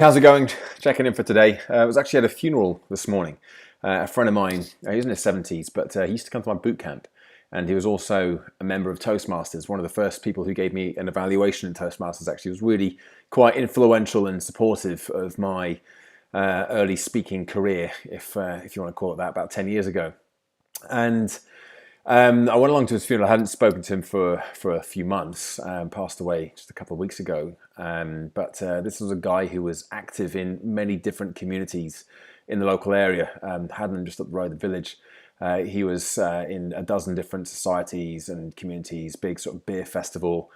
How's it going? Checking in for today. I was actually at a funeral this morning. A friend of mine, he's in his 70s, but he used to come to my boot camp. And he was also a member of Toastmasters, one of the first people who gave me an evaluation in Toastmasters. Actually, was really quite influential and supportive of my early speaking career, if you want to call it that, about 10 years ago. And I went along to his funeral. I hadn't spoken to him for a few months. Passed away just a couple of weeks ago. But this was a guy who was active in many different communities in the local area. Haddon, just up the road, the village. He was in a dozen different societies and communities. Big sort of beer festival.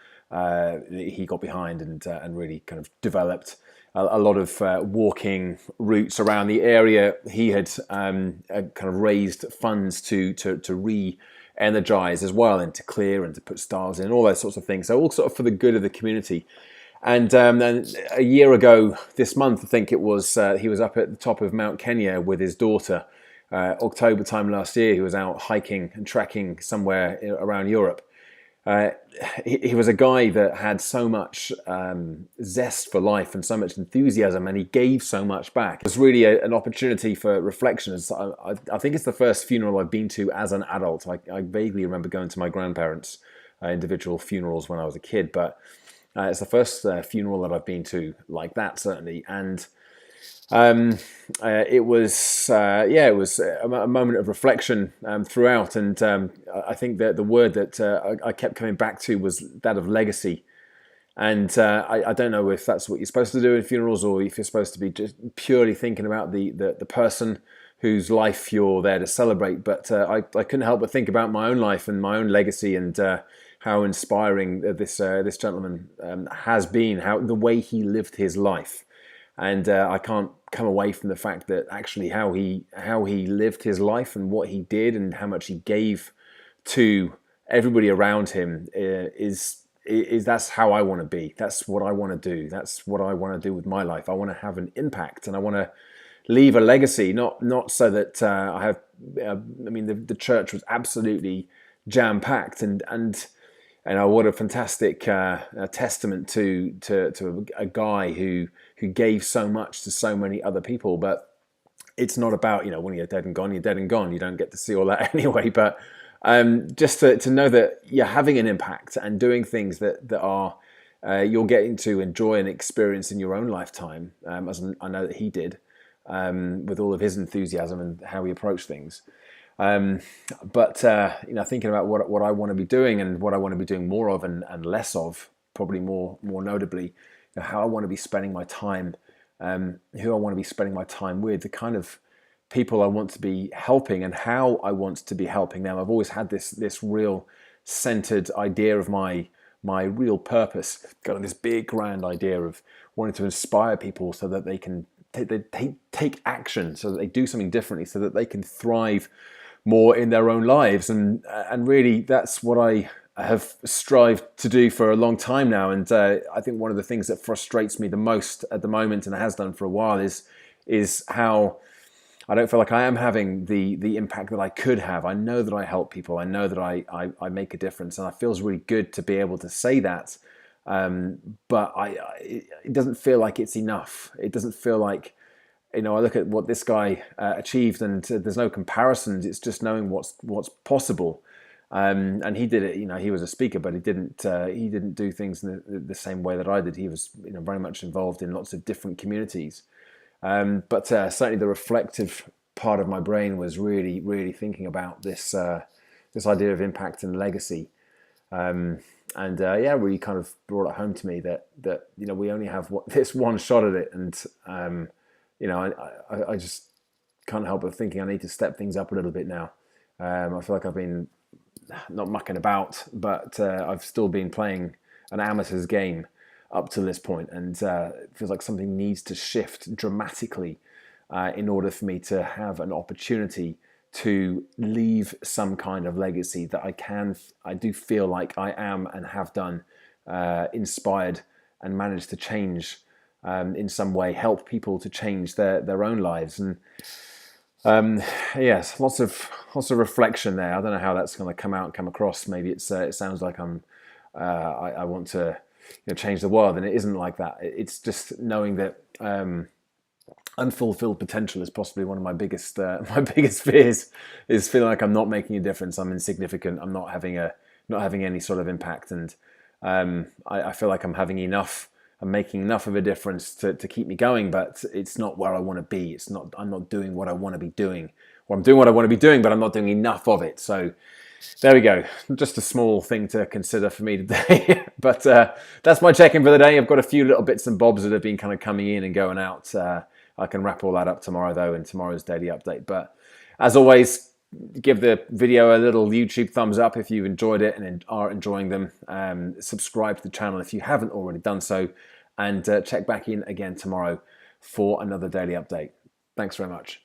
He got behind and really kind of developed a lot of walking routes around the area. He had kind of raised funds to re-energize as well, and to clear and to put stars in, all those sorts of things. So all sort of for the good of the community. And then a year ago this month, I think it was, he was up at the top of Mount Kenya with his daughter. October time last year, he was out hiking and trekking somewhere around Europe. He was a guy that had so much zest for life and so much enthusiasm, and he gave so much back. It was really an opportunity for reflection. I think it's the first funeral I've been to as an adult. I vaguely remember going to my grandparents' individual funerals when I was a kid, but it's the first funeral that I've been to like that, certainly. And it was a moment of reflection throughout, and I think that the word that I kept coming back to was that of legacy. And I don't know if that's what you're supposed to do in funerals, or if you're supposed to be just purely thinking about the person whose life you're there to celebrate. But I couldn't help but think about my own life and my own legacy, and how inspiring this gentleman has been, how the way he lived his life. And I can't come away from the fact that actually how he lived his life and what he did and how much he gave to everybody around him is that's how I want to be. That's what I want to do. That's what I want to do with my life. I want to have an impact, and I want to leave a legacy. Not so that I have. I mean, the church was absolutely jam packed, and what a fantastic testament to a guy who gave so much to so many other people. But it's not about, when you're dead and gone, you're dead and gone. You don't get to see all that anyway. But just to know that you're having an impact and doing things that are you're getting to enjoy and experience in your own lifetime, as I know that he did, with all of his enthusiasm and how he approached things. But thinking about what I want to be doing and what I want to be doing more of and less of, probably more notably, how I want to be spending my time, who I want to be spending my time with, the kind of people I want to be helping and how I want to be helping them. I've always had this real centered idea of my real purpose, got this big grand idea of wanting to inspire people so that they can take action, so that they do something differently, so that they can thrive more in their own lives. And really that's what I have strived to do for a long time now. And I think one of the things that frustrates me the most at the moment, and has done for a while, is how I don't feel like I am having the impact that I could have. I know that I help people. I know that I make a difference, and it feels really good to be able to say that. But it doesn't feel like it's enough. It doesn't feel like, I look at what this guy achieved, and there's no comparisons. It's just knowing what's possible. And he did it. He was a speaker, but he didn't do things in the same way that I did. He was very much involved in lots of different communities. But certainly the reflective part of my brain was really, really thinking about this idea of impact and legacy. Really kind of brought it home to me that we only have this one shot at it, and I just can't help but thinking I need to step things up a little bit now. I feel like I've been not mucking about, but I've still been playing an amateur's game up to this point, and it feels like something needs to shift dramatically in order for me to have an opportunity to leave some kind of legacy that I do feel like I am and have done, inspired and managed to change in some way, help people to change their own lives. And yes, lots of reflection there. I don't know how that's going to come across. Maybe it sounds like I want to change the world, and it isn't like that. It's just knowing that unfulfilled potential is possibly one of my biggest my biggest fears. Is feeling like I'm not making a difference. I'm insignificant. I'm not having any sort of impact, and I feel like I'm having enough. I'm making enough of a difference to keep me going, but it's not where I want to be. It's not. I'm not doing what I want to be doing, or I'm doing what I want to be doing, but I'm not doing enough of it. So there we go. Just a small thing to consider for me today. But that's my check-in for the day. I've got a few little bits and bobs that have been kind of coming in and going out. I can wrap all that up tomorrow, though, in tomorrow's daily update. But as always, give the video a little YouTube thumbs up if you've enjoyed it and are enjoying them. Subscribe to the channel if you haven't already done so. And check back in again tomorrow for another daily update. Thanks very much.